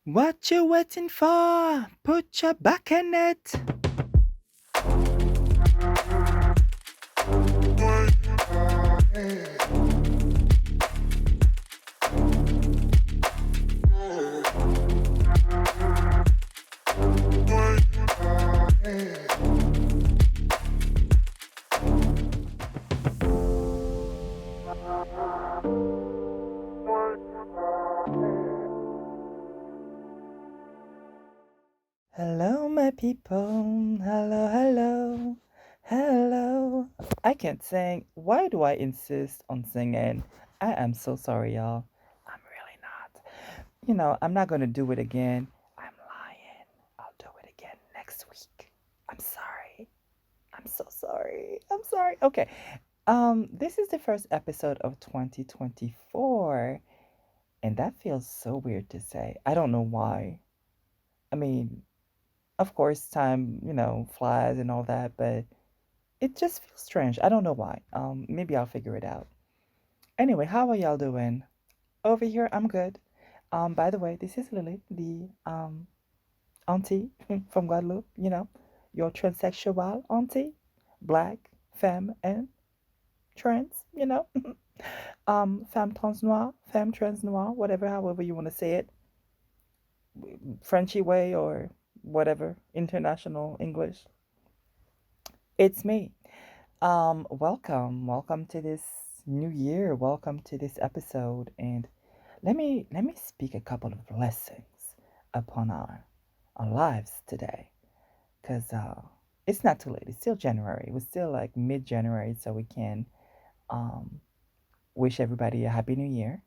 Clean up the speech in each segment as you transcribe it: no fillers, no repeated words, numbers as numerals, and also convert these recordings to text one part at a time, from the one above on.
What you waiting for? Put your back in it. Hello, my people. Hello, hello, hello. I can't sing. Why do I insist on singing? I am so sorry, y'all. I'm really not. I'm not going to do it again. I'm lying. I'll do it again next week. I'm sorry. I'm so sorry. I'm sorry. Okay. This is the first episode of 2024, and that feels so weird to say. I don't know why. I mean, of course, time, flies and all that, but it just feels strange. I don't know why. Maybe I'll figure it out. Anyway, how are y'all doing? Over here, I'm good. By the way, this is Lily, the auntie from Guadeloupe, your transsexual auntie, black, femme, and trans. Femme trans noir, whatever, however you want to say it, Frenchy way or whatever, international English. It's me. Welcome to this new year. Welcome to this episode, and let me speak a couple of blessings upon our lives today, cause it's not too late. It's still January. We're still like mid-January, so we can um wish everybody a happy new year.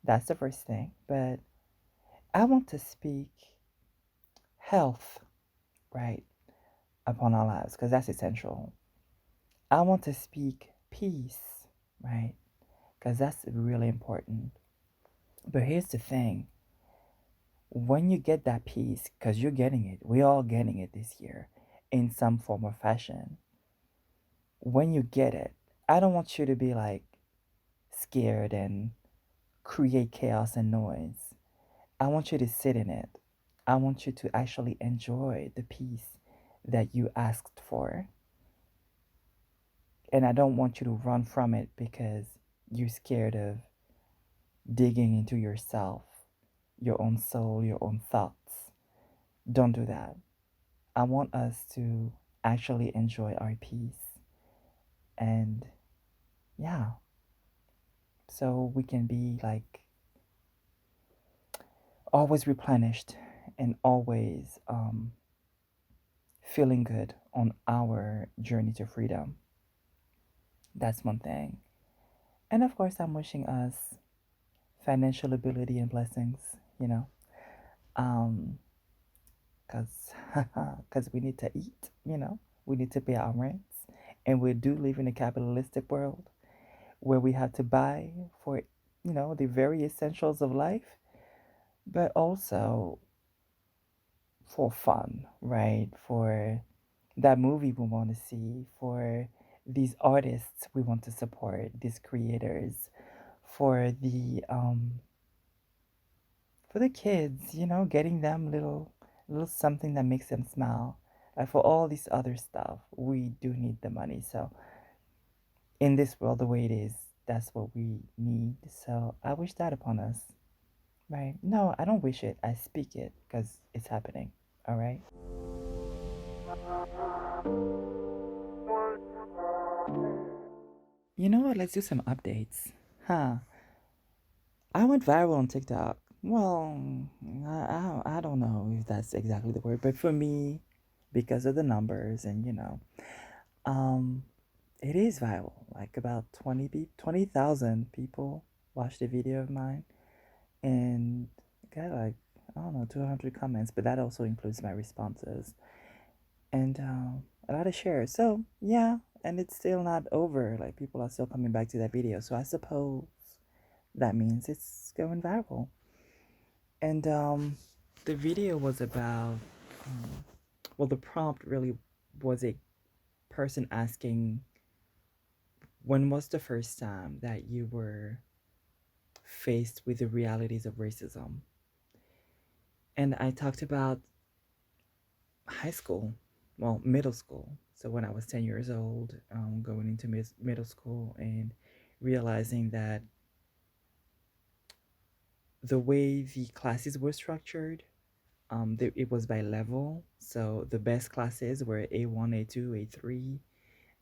That's the first thing. But I want to speak health, right, upon our lives, because that's essential. I want to speak peace, right, because that's really important. But here's the thing, when you get that peace, because you're getting it, we're all getting it this year in some form or fashion. When you get it, I don't want you to be like scared and create chaos and noise. I want you to sit in it. I want you to actually enjoy the peace that you asked for. And I don't want you to run from it because you're scared of digging into yourself, your own soul, your own thoughts. Don't do that. I want us to actually enjoy our peace. And yeah, so we can be like always replenished and always feeling good on our journey to freedom. That's one thing. And of course, I'm wishing us financial ability and blessings, um, because we need to eat, we need to pay our rents. And we do live in a capitalistic world where we have to buy for, the very essentials of life, but also for fun, right? For that movie we want to see, for these artists we want to support, these creators, for the kids, getting them little something that makes them smile. Like for all this other stuff, we do need the money. So in this world the way it is, that's what we need. So I wish that upon us. Right? No, I don't wish it. I speak it because it's happening. All right? You know what? Let's do some updates. Huh. I went viral on TikTok. Well, I don't know if that's exactly the word, but for me, because of the numbers and um, it is viral. Like about 20,000 people watched a video of mine and got like, I don't know, 200 comments, but that also includes my responses and a lot of shares. So, yeah, and it's still not over. Like people are still coming back to that video. So I suppose that means it's going viral. And the video was about, um, well, the prompt really was a person asking, when was the first time that you were faced with the realities of racism? And I talked about high school, well, middle school. So when I was 10 years old, going into middle school and realizing that the way the classes were structured, it was by level. So the best classes were A1, A2, A3,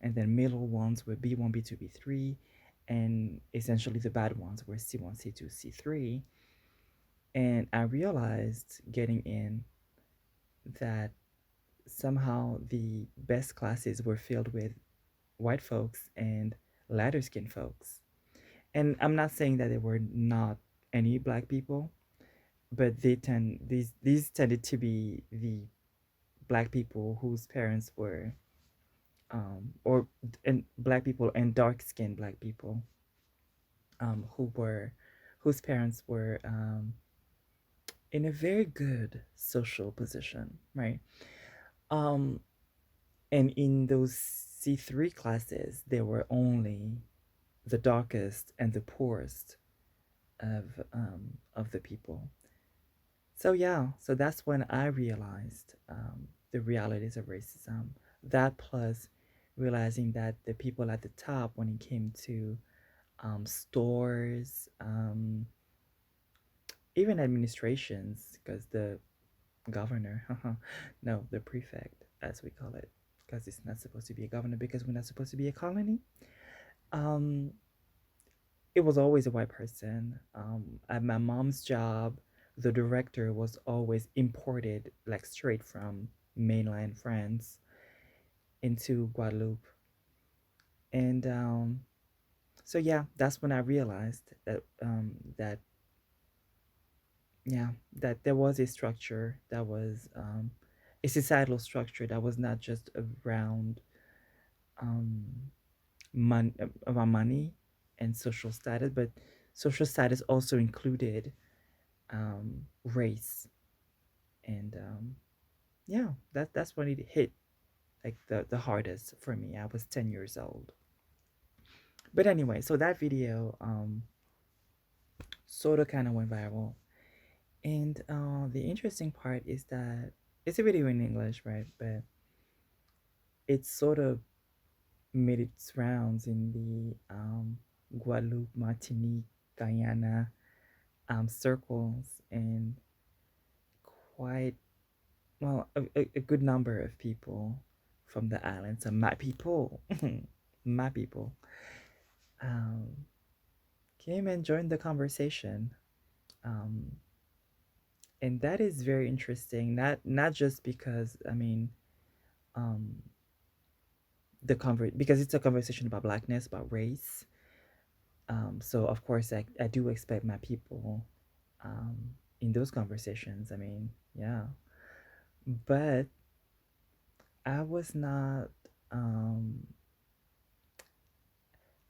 and then middle ones were B1, B2, B3, and essentially the bad ones were C1, C2, C3. And I realized getting in that somehow the best classes were filled with white folks and lighter skinned folks. And I'm not saying that there were not any black people, but these tended to be the black people whose parents were or and black people and dark skinned black people who were whose parents were in a very good social position, right? Um, and in those C3 classes, there were only the darkest and the poorest of the people. So yeah, so that's when I realized the realities of racism. That plus realizing that the people at the top, when it came to stores, even administrations, because the governor, no, the prefect, as we call it, because it's not supposed to be a governor because we're not supposed to be a colony. Um, it was always a white person. At my mom's job, the director was always imported, like straight from mainland France into Guadeloupe. And so yeah, that's when I realized that yeah, that there was a structure that was a societal structure that was not just around um, around money and social status, but social status also included race. And yeah, that's when it hit like the hardest for me. I was 10 years old. But anyway, so that video sort of kind of went viral. And the interesting part is that it's a video in English, right? But it sort of made its rounds in the Guadeloupe, Martinique, Guyana circles, and quite well a good number of people from the islands, and my people, my people, um, came and joined the conversation. Um, and that is very interesting. Not just because I mean, um, because it's a conversation about blackness, about race. So of course, I do expect my people um, in those conversations. I mean, yeah, but I was not. Um,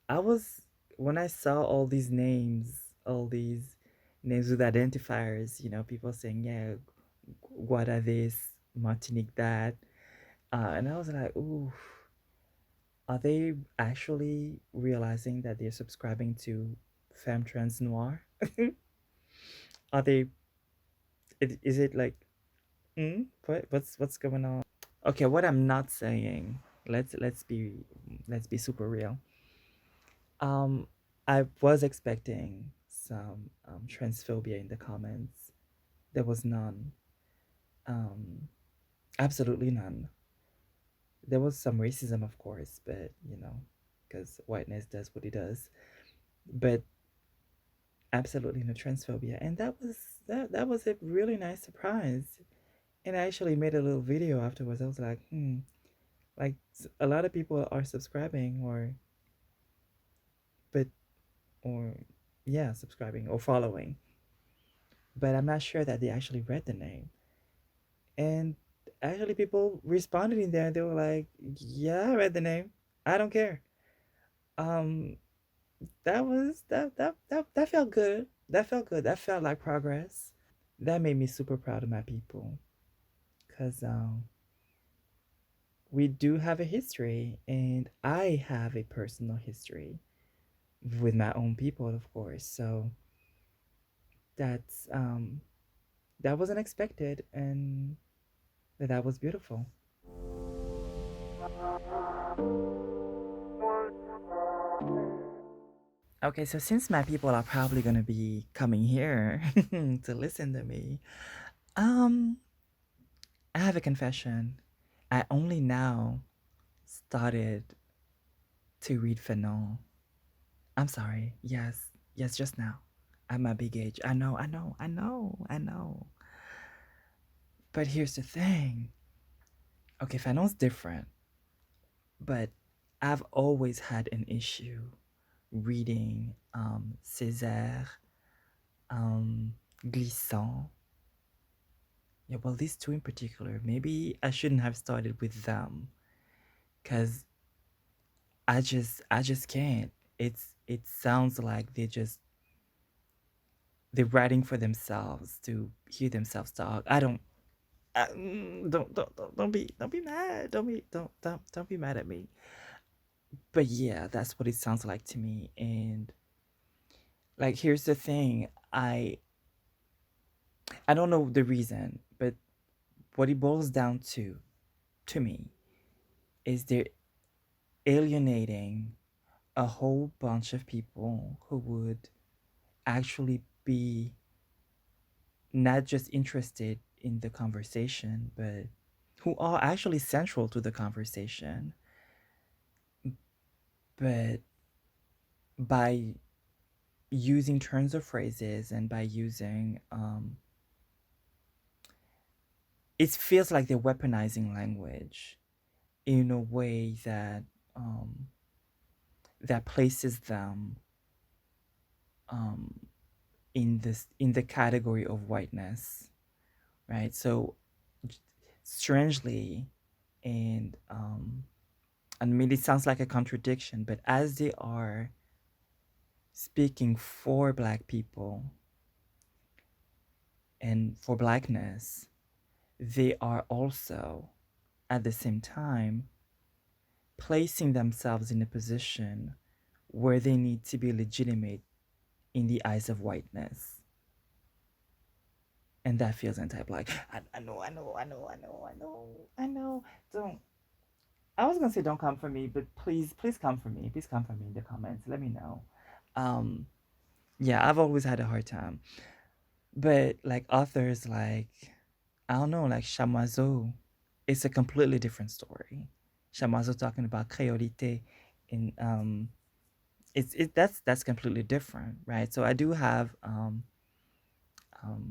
I was when I saw all these names with identifiers. You know, people saying, "Yeah, Guada this, Martinique that," and I was like, "Ooh, are they actually realizing that they're subscribing to femme trans noir? Are they? Is it like, what's going on?" Okay, what I'm not saying. Let's be super real. Um, I was expecting some transphobia in the comments. There was none. Um, absolutely none. There was some racism, of course, but you know, because whiteness does what it does. But absolutely no transphobia, and that was a really nice surprise. And I actually made a little video afterwards. I was like, like a lot of people are subscribing, but or yeah, subscribing or following, but I'm not sure that they actually read the name. And actually, people responded in there. They were like, "Yeah, I read the name. I don't care." Um, that felt good. That felt good. That felt like progress. That made me super proud of my people because we do have a history, and I have a personal history with my own people, of course. So that's that was unexpected, and that was beautiful. Okay, so since my people are probably gonna be coming here to listen to me, um, I have a confession. I only now started to read Fanon. I'm sorry. Yes, yes, just now. At my big age. I know. But here's the thing. Okay, Fanon's different, but I've always had an issue reading Césaire, um, Glissant. Yeah, well, these two in particular. Maybe I shouldn't have started with them, cause I just can't. It sounds like they're writing for themselves to hear themselves talk. I don't. Don't be mad. Don't be mad at me. But yeah, that's what it sounds like to me. And like, here's the thing. I don't know the reason, but what it boils down to me is they're alienating a whole bunch of people who would actually be not just interested in the conversation, but who are actually central to the conversation. But by using turns of phrases and by using, it feels like they're weaponizing language in a way um, that places them um, in the category of whiteness, right? So strangely, and I mean, it sounds like a contradiction, but as they are speaking for Black people and for Blackness, they are also at the same time placing themselves in a position where they need to be legitimate in the eyes of whiteness. And that feels anti-black. I know. Don't. I was gonna say don't come for me, but please come for me. Please come for me in the comments. Let me know. Um, yeah, I've always had a hard time. But like authors like, I don't know, like Chamoiseau, it's a completely different story. Chamoiseau talking about créolité in that's completely different, right? So I do have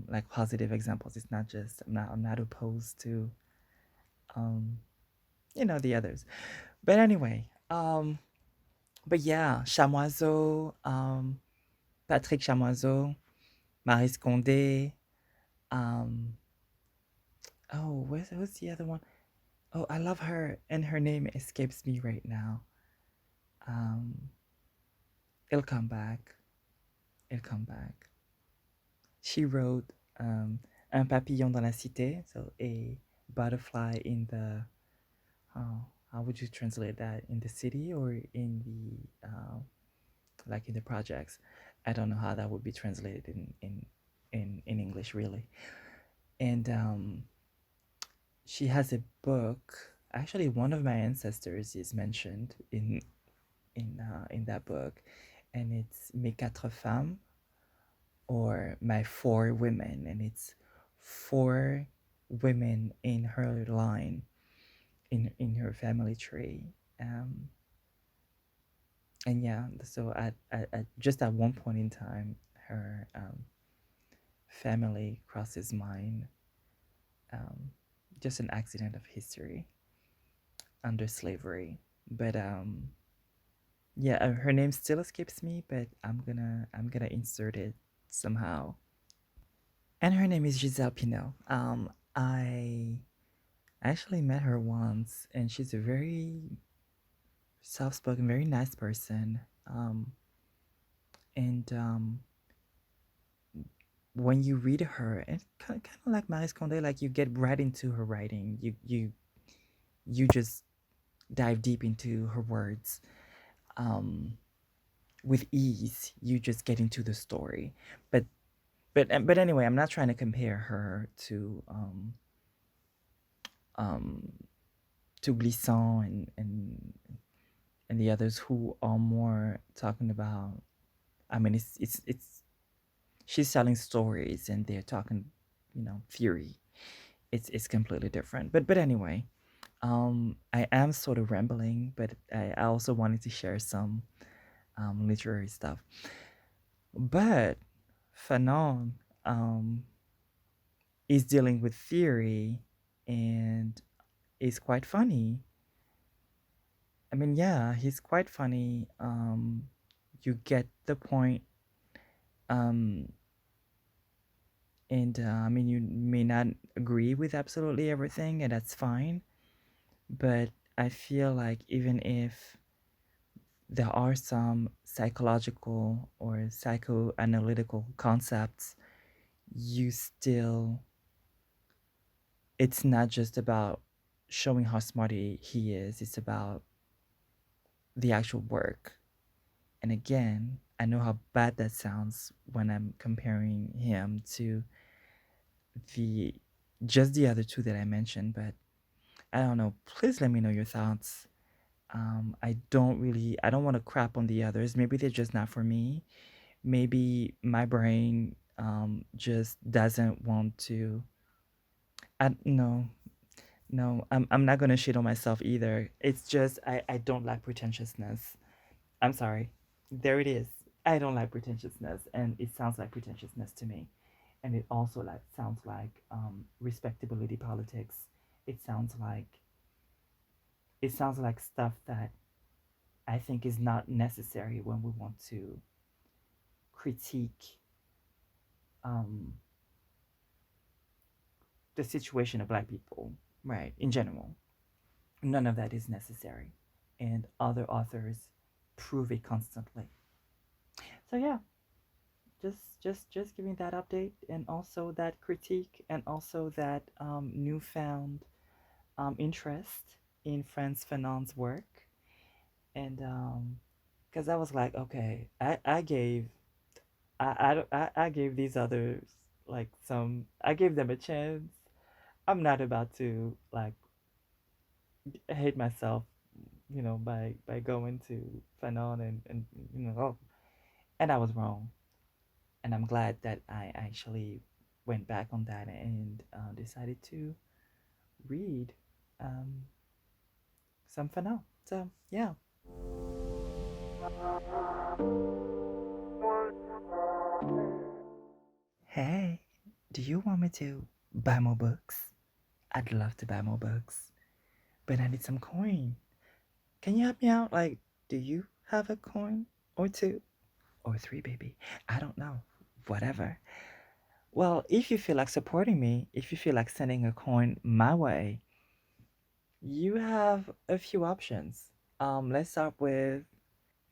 like positive examples. It's not just I'm not opposed to um the others. But anyway, but yeah, Chamoiseau, Patrick Chamoiseau, Marie Condé, um oh, who's the other one? Oh, I love her, and her name escapes me right now. Um, it'll come back. It'll come back. She wrote Un papillon dans la cité, so a butterfly in the, oh, how would you translate that? In the city or in the, like in the projects? I don't know how that would be translated in English, really. And she has a book. Actually, one of my ancestors is mentioned in that book, and it's Mes quatre femmes, or My Four Women, and it's four women in her line, in her family tree. Um, and yeah, so at just at one point in time, her family crosses mine. Um, just an accident of history under slavery. But yeah, her name still escapes me, but I'm gonna insert it somehow. And her name is Giselle Pinot. I actually met her once, and she's a very soft-spoken, very nice person. And when you read her, and kind of like Marie Condé, like you get right into her writing. You just dive deep into her words. Um, with ease. You just get into the story. But But anyway, I'm not trying to compare her um to Glissant and the others who are more talking about. I mean, it's she's telling stories and they're talking, theory. It's completely different. But anyway, I am sort of rambling, but I also wanted to share some literary stuff. But Fanon um, is dealing with theory and is quite funny. I mean, yeah, he's quite funny. You get the point. Um, and I mean, you may not agree with absolutely everything, and that's fine. But I feel like even if there are some psychological or psychoanalytical concepts, you still, it's not just about showing how smart he is, it's about the actual work. And again, I know how bad that sounds when I'm comparing him to the just the other two that I mentioned, but I don't know. Please let me know your thoughts. I don't want to crap on the others. Maybe they're just not for me. Maybe my brain just doesn't want to. No, no, I'm not gonna shit on myself either. It's just I don't like pretentiousness. I'm sorry. There it is. I don't like pretentiousness, and it sounds like pretentiousness to me. And it also like sounds like respectability politics. It sounds like stuff that I think is not necessary when we want to critique um, the situation of Black people, right? In general, none of that is necessary, and other authors prove it constantly. So yeah, just giving that update, and also that critique, and also that newfound interest in Frantz Fanon's work, and because I was like, okay, I gave I gave these others like some, I gave them a chance. I'm not about to like hate myself, by going to Fanon and oh, and I was wrong. And I'm glad that I actually went back on that and decided to read um, some Fanon. So yeah. Hey, do you want me to buy more books? I'd love to buy more books, but I need some coin. Can you help me out? Like, do you have a coin or two or three, baby? I don't know. Whatever. Well, if you feel like supporting me, if you feel like sending a coin my way, you have a few options. Let's start with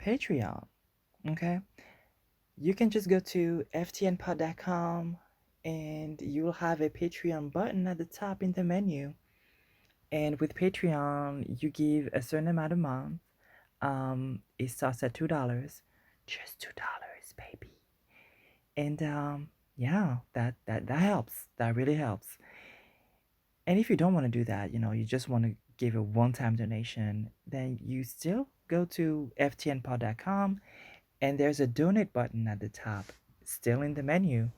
Patreon. Okay, you can just go to ftnpod.com and you'll have a Patreon button at the top in the menu. And with Patreon, you give a certain amount a month. It starts at $2, just $2, baby. And yeah, that helps. That really helps. And if you don't want to do that, you just want to give a one-time donation, then you still go to ftnpod.com and there's a donate button at the top, still in the menu,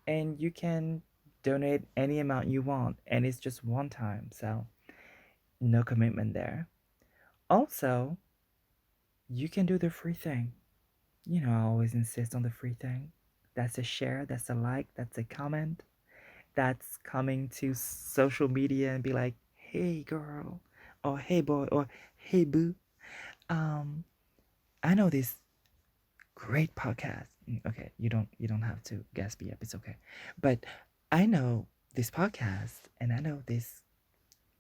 and you can donate any amount you want, and it's just one time, so no commitment there. Also, you can do the free thing. I always insist on the free thing. That's a share, that's a like, that's a comment, that's coming to social media and be like, hey girl, or hey boy, or hey boo. Um, I know this great podcast. Okay, you don't have to guess me up. It's okay. But I know this podcast, and I know this,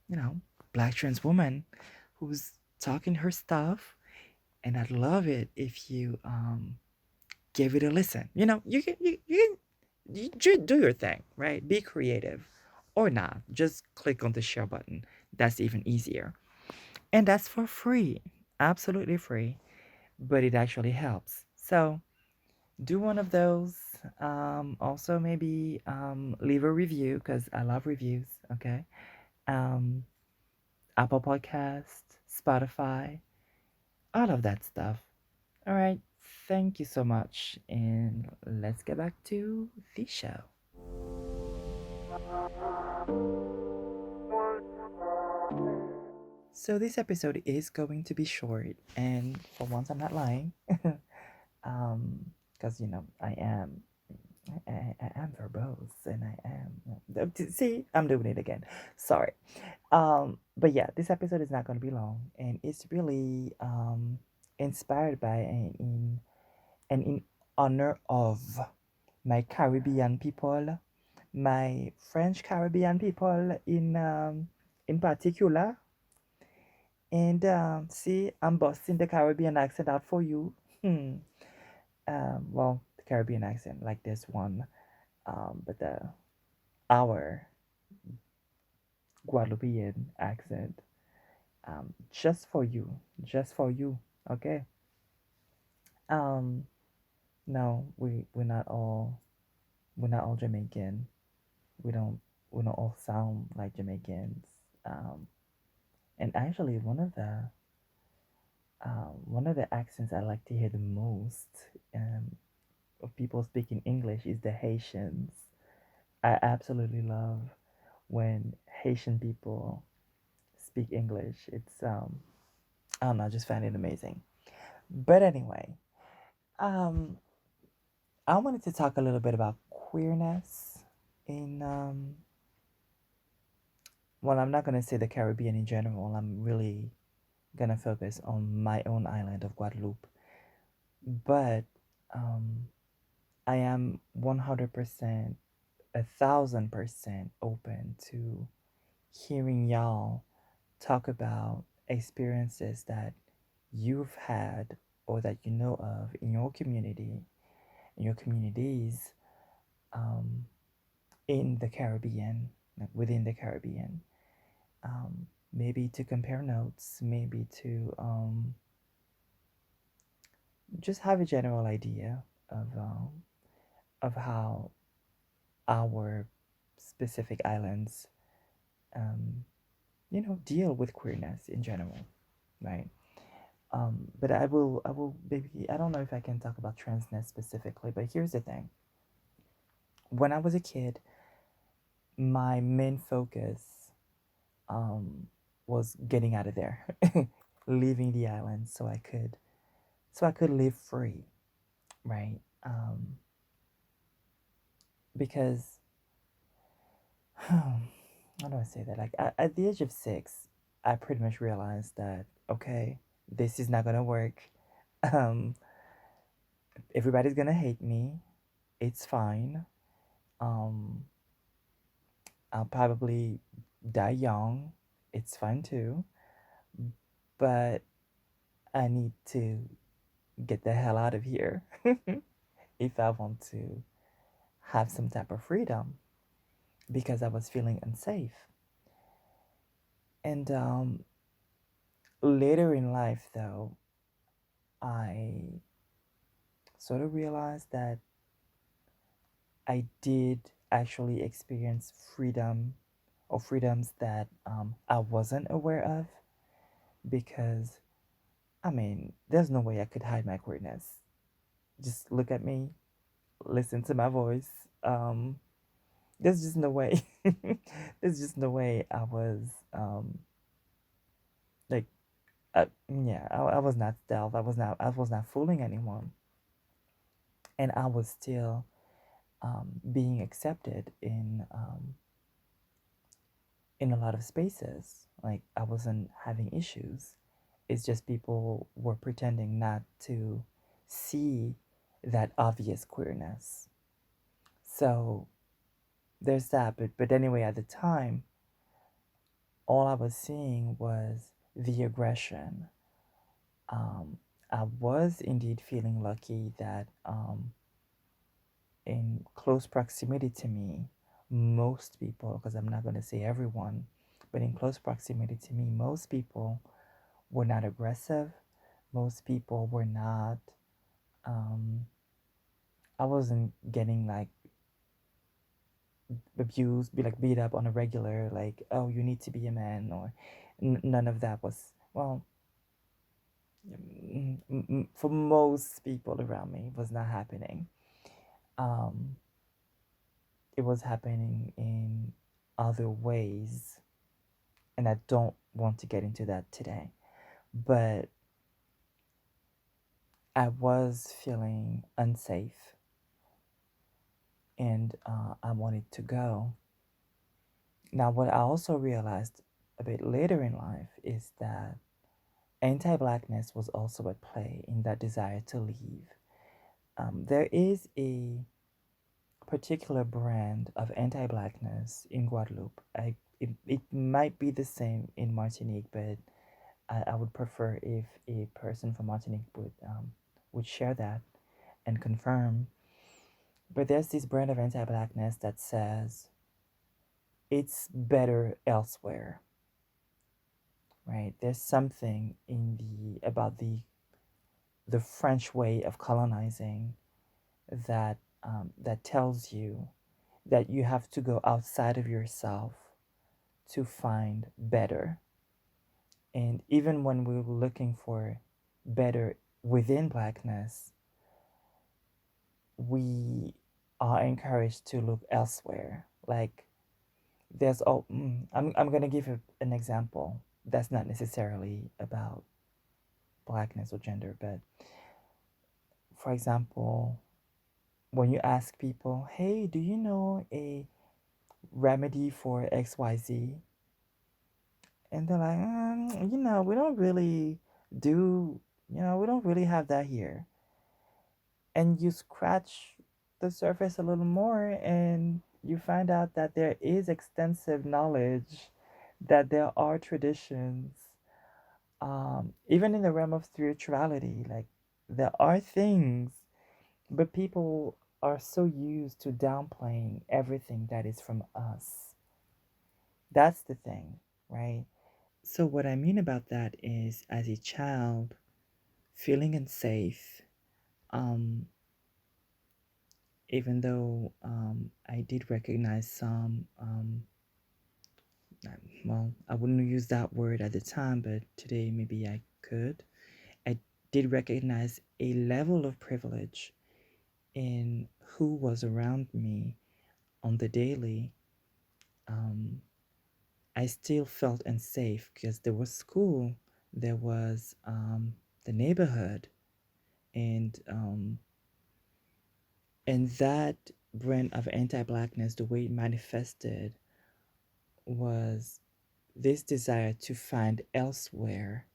you know, Black trans woman who's talking her stuff, and I'd love it if you give it a listen. You do your thing, right? Be creative, or not. Just click on the share button. That's even easier, and that's for free, absolutely free. But it actually helps. So do one of those. Also, maybe leave a review because I love reviews. Okay. Um, Apple Podcast, Spotify, all of that stuff. All right. Thank you so much, and let's get back to the show. So this episode is going to be short, and for once, I'm not lying. Because I am verbose, and I am. See, I'm doing it again. Sorry. But yeah, this episode is not going to be long, and it's really inspired by and in honor of my Caribbean people, my French Caribbean people in particular. And see, I'm busting the Caribbean accent out for you. Hmm. Well, the Caribbean accent like this one, but the our Guadeloupean accent, just for you, just for you. Okay. Um, no, we're not all Jamaican. We don't we don't all sound like Jamaicans. Um, and actually, one of the accents I like to hear the most of people speaking English is the Haitians. I absolutely love when Haitian people speak English. It's I don't know, I just find it amazing. But anyway, um, I wanted to talk a little bit about queerness in well, I'm not gonna say the Caribbean in general. I'm really gonna focus on my own island of Guadeloupe. But um, I am 100%, 1,000% open to hearing y'all talk about experiences that you've had or that you know of in your community, in your communities, um, in the Caribbean, like within the Caribbean. Maybe to compare notes, maybe to just have a general idea of how our specific islands, um, deal with queerness in general, right? But I will maybe I don't know if I can talk about transness specifically, but here's the thing. When I was a kid, my main focus um, was getting out of there, leaving the island so I could live free, right? Because how do I say that? Like at the age of 6, I pretty much realized that okay, this is not gonna work. Um, everybody's gonna hate me. It's fine. Um, I'll probably die young. It's fine too. But I need to get the hell out of here if I want to have some type of freedom because I was feeling unsafe. And later in life, though, I sort of realized that I did actually experience freedom or freedoms that I wasn't aware of because, I mean, there's no way I could hide my queerness. Just look at me, listen to my voice. There's just no way. There's just no way I was like, yeah, I was not stealth. I was not fooling anyone, and I was still being accepted in a lot of spaces. Like I wasn't having issues. It's just people were pretending not to see that obvious queerness. So there's that. But anyway, at the time, all I was seeing was the aggression. I was indeed feeling lucky that in close proximity to me, most people, because I'm not going to say everyone, but in close proximity to me, most people were not aggressive. Most people were not um, I wasn't getting like abused, be like beat up on a regular, like, oh, you need to be a man, or none of that was, well, for most people around me, was not happening. Um, it was happening in other ways, and I don't want to get into that today. But I was feeling unsafe, and I wanted to go. Now, what I also realized a bit later in life is that anti blackness was also at play in that desire to leave. There is a particular brand of anti blackness in Guadeloupe. It might be the same in Martinique, but I would prefer if a person from Martinique would share that and confirm. But there's this brand of anti blackness that says it's better elsewhere, right? There's something in about the French way of colonizing that that tells you that you have to go outside of yourself to find better. And even when we're looking for better within blackness, we are encouraged to look elsewhere. Like there's I'm gonna give an example that's not necessarily about blackness or gender, but for example, when you ask people, hey, do you know a remedy for XYZ? And they're like, we don't really do, we don't really have that here. And you scratch the surface a little more and you find out that there is extensive knowledge, that there are traditions, even in the realm of spirituality, like there are things, but people are so used to downplaying everything that is from us. That's the thing, right? So, what I mean about that is, as a child, feeling unsafe, um, even though I did recognize some, well, I wouldn't use that word at the time, but today maybe I could. I did recognize a level of privilege in who was around me on the daily. Um, I still felt unsafe because there was school, there was the neighborhood, and that brand of anti-blackness, the way it manifested was this desire to find elsewhere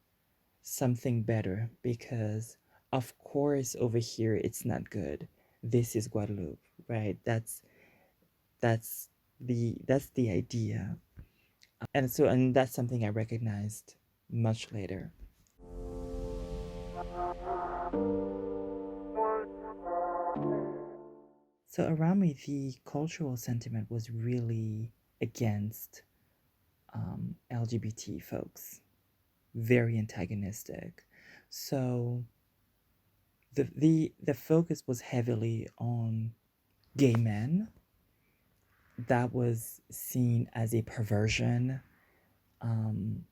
something better, because of course over here it's not good. This is Guadeloupe, right? That's that's the idea. And that's something I recognized much later. So around me, the cultural sentiment was really against LGBT folks, very antagonistic. So the focus was heavily on gay men. That was seen as a perversion. Um,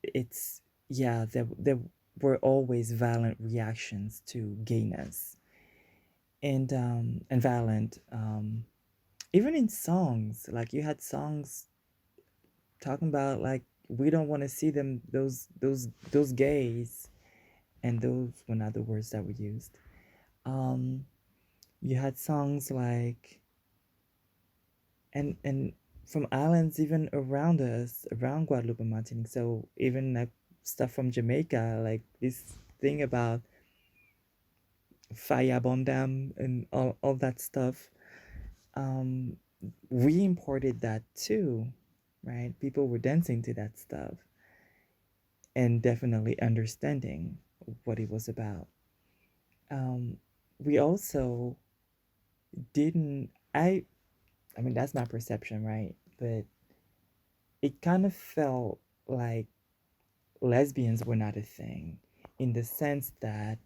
it's yeah, there were always violent reactions to gayness, and violent even in songs. Like you had songs talking about like we don't want to see them, those gays, and those were not the words that were used. um you had songs like, and from islands even around us, around Guadeloupe and Martinique, so even like stuff from Jamaica, like this thing about Faya Bondam and all that stuff. um we imported that too, right? People were dancing to that stuff and definitely understanding what it was about. Um, we also didn't. I mean, that's my perception, right? But it kind of felt like lesbians were not a thing, in the sense that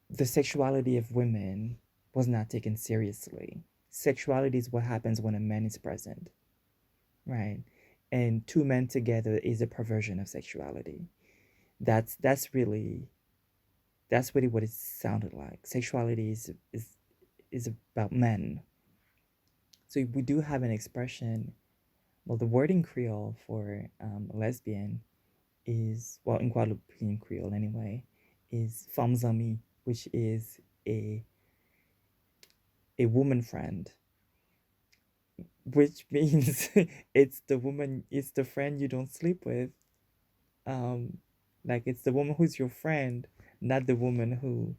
the sexuality of women was not taken seriously. Sexuality is what happens when a man is present, right? And two men together is a perversion of sexuality. That's really what it sounded like. Sexuality is about men. So we do have an expression. Well, the word in Creole for lesbian is, well, in Guadeloupean Creole anyway, is femmes amies, which is a a woman friend, which means it's the friend you don't sleep with. Um, like it's the woman who's your friend, not the woman who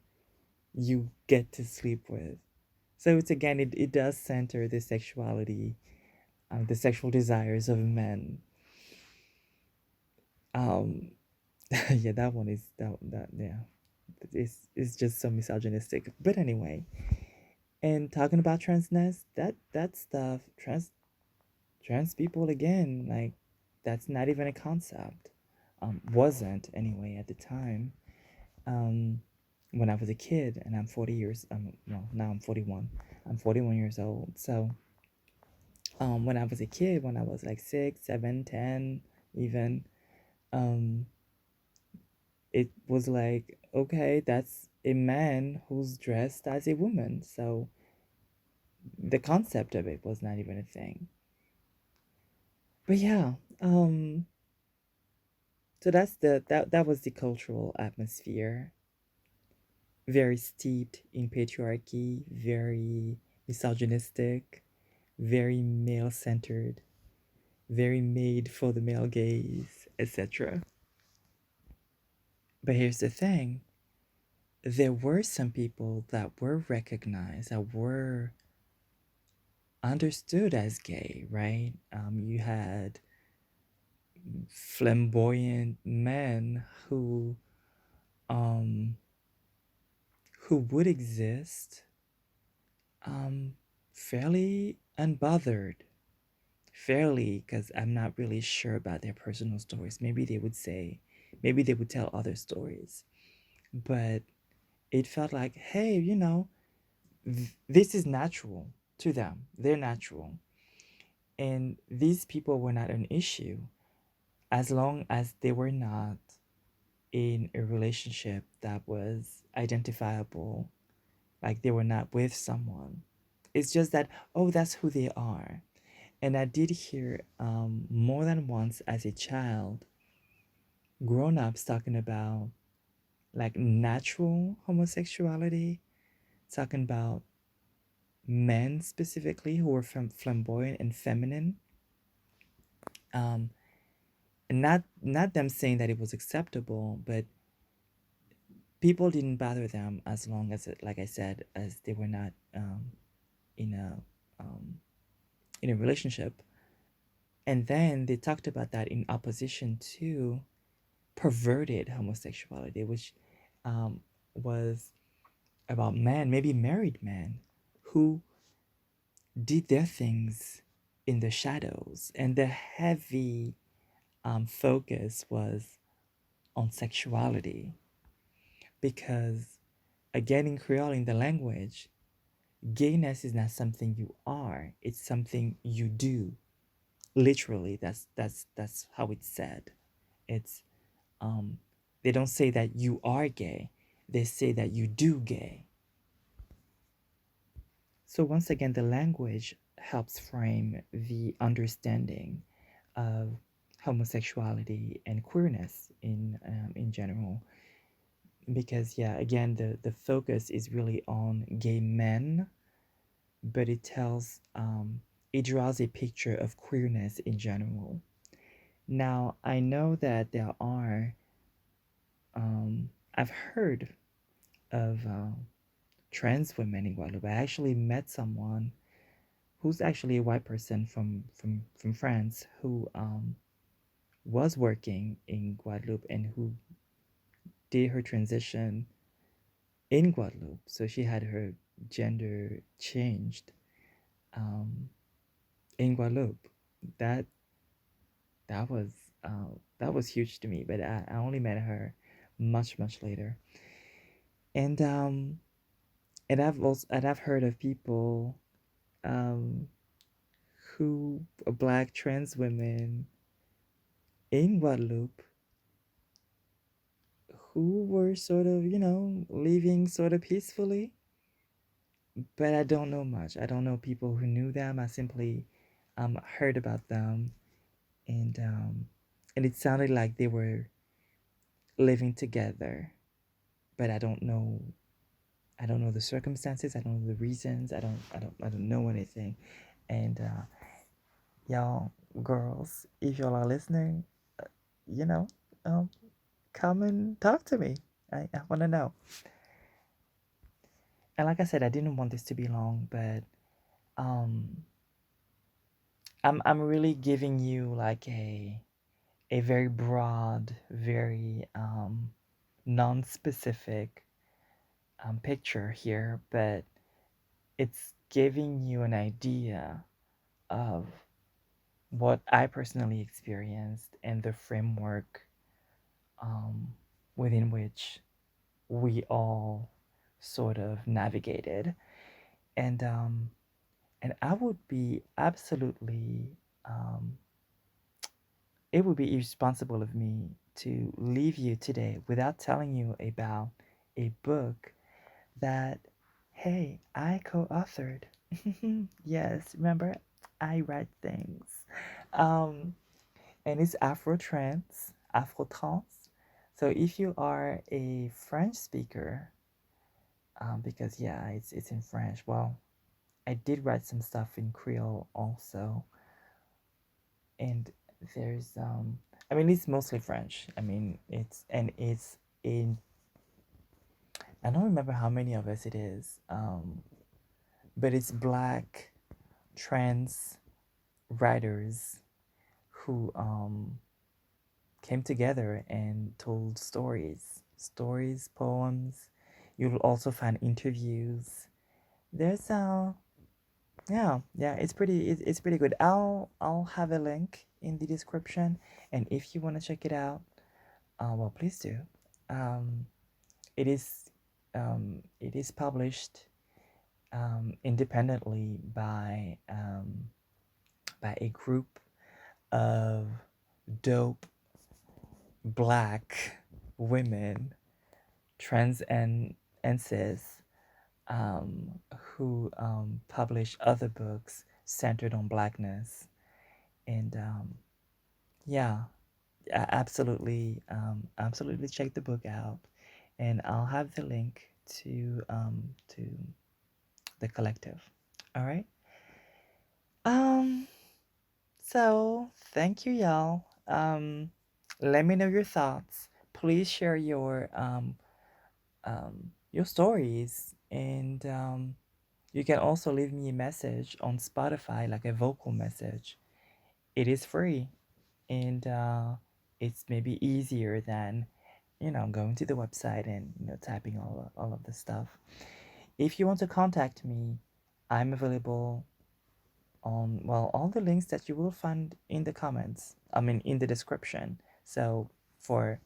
you get to sleep with. So it's again, it does center the sexuality, the sexual desires of men. Um, yeah, that one is that yeah, it's just so misogynistic. But anyway, and talking about transness, that stuff, trans people again, like that's not even a concept. Wasn't anyway at the time. Um, when I was a kid, and I'm 40 years. Well, now I'm 41. I'm 41 years old. So, when I was a kid, when I was like 6, 7, 10, even, um, it was like, okay, that's a man who's dressed as a woman. So the concept of it was not even a thing. But yeah, so that was the cultural atmosphere. Very steeped in patriarchy, very misogynistic, very male centered, very made for the male gaze, etc. But here's the thing, there were some people that were recognized, that were understood as gay, right? You had flamboyant men um, who would exist um, fairly unbothered. Fairly, because I'm not really sure about their personal stories. Maybe they would tell other stories. But it felt like, hey, this is natural to them. They're natural. And these people were not an issue as long as they were not in a relationship that was identifiable, like they were not with someone. It's just that, oh, that's who they are. And I did hear more than once as a child grown ups talking about like natural homosexuality, talking about men specifically who were flamboyant and feminine. Um, and not them saying that it was acceptable, but people didn't bother them as long as it, like I said, as they were not in a um, in a relationship. And then they talked about that in opposition to perverted homosexuality, which um, was about men, maybe married men, who did their things in the shadows. And the heavy focus was on sexuality. Because, again, in Creole, in the language, gayness is not something you are, it's something you do. Literally, that's how it's said. It's um, they don't say that you are gay, they say that you do gay. So once again, the language helps frame the understanding of homosexuality and queerness in general. Because yeah, again, the focus is really on gay men, but it draws a picture of queerness in general. Now I know that there are I've heard of trans women in Guadeloupe. I actually met someone who's actually a white person from France who was working in Guadeloupe and who did her transition in Guadeloupe. So she had her gender changed um, in Guadeloupe. That that was that was huge to me. But I only met her much later. And I've heard of people um who black trans women in Guadeloupe who were sort of, living sort of peacefully, but I don't know much. I don't know people who knew them. I simply heard about them, and it sounded like they were living together, but I don't know the circumstances. I don't know the reasons. I don't know anything. And y'all girls, if y'all are listening, you know, um, come and talk to me. I want to know. And like I said, I didn't want this to be long, but um, I'm really giving you like a very broad, very non-specific picture here, but it's giving you an idea of what I personally experienced and the framework um, within which we all sort of navigated. And I would be absolutely it would be irresponsible of me to leave you today without telling you about a book that, hey, I co authored. Yes, remember, I write things. Um, and it's Afro Trance, Afro Trance. So if you are a French speaker, because yeah, it's in French. Well, I did write some stuff in Creole also, and there's I mean it's mostly French. I mean it's in I don't remember how many of us it is, but it's black trans writers who came together and told stories, poems. You'll also find interviews. There's yeah, it's pretty good. I'll have a link in the description, and if you want to check it out, well, please do. Um, it is it is published independently by a group of dope black women, trans and cis, who publish other books centered on blackness. And yeah, absolutely check the book out, and I'll have the link to the collective. All right. Um. So thank you, y'all. Let me know your thoughts. Please share your stories, and you can also leave me a message on Spotify, like a vocal message. It is free, and it's maybe easier than going to the website and typing all of the stuff. If you want to contact me, I'm available on, well, all the links that you will find in the comments, I mean in the description. So for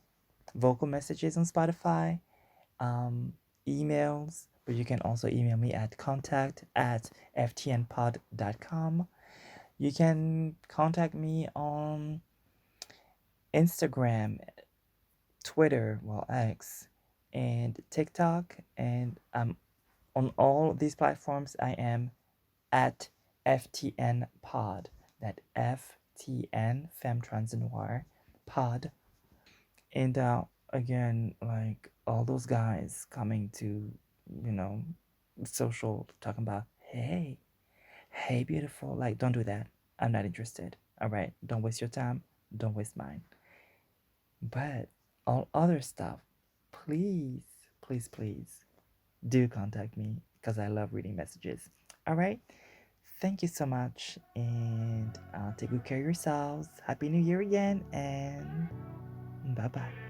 vocal messages on Spotify, um, emails, but you can also email me at contact@ftnpod.com. You can contact me on Instagram, Twitter, well, X, and TikTok. And on all these platforms, I am at FTN Pod. That FTN, Femme Trans Noir Pod. And again, like all those guys coming to, you know, social talking about, hey, hey, beautiful. Like, don't do that. I'm not interested. All right. Don't waste your time. Don't waste mine. But all other stuff, please, please do contact me because I love reading messages. All right. Thank you so much. And take good care of yourselves. Happy New Year again. And bye bye.